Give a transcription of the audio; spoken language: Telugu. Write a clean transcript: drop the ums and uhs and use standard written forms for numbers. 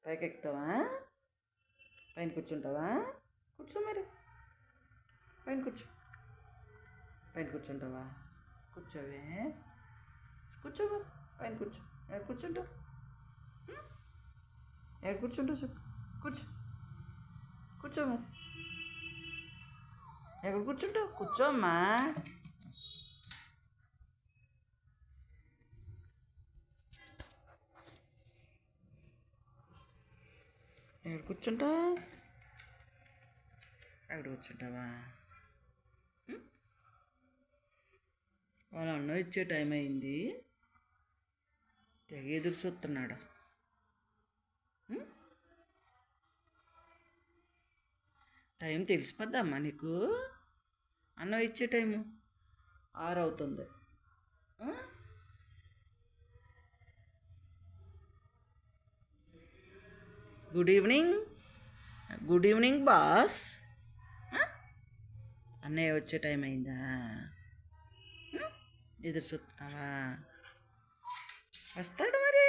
పైకి ఎక్కుతావా? పైన కూర్చుంటావా? కూర్చో మరి. పైన కూర్చో. పైన కూర్చుంటావా? కూర్చోవే. కూర్చో మరి. పైన కూర్చో. ఎక్కడ కూర్చుంటావు? ఎక్కడ కూర్చుంటావు చెప్పు. కూర్చో. కూర్చో మరి. ఎక్కడ కూర్చుంటావు? కూర్చోమ్మా. ఎక్కడ కూర్చుంటావు? ఎక్కడ కూర్చుంటావా? వాళ్ళ అన్న ఇచ్చే టైం అయింది. తెగ ఎదురు చూస్తున్నాడు. టైం తెలిసిపోద్దమ్మా నీకు. అన్నం ఇచ్చే టైము 6 అవుతుంది. Good evening. Good evening boss. అన్నయ్య వచ్చే టైం అయిందా? ఎదురు చూస్తున్నావా? వస్తాడు మరి.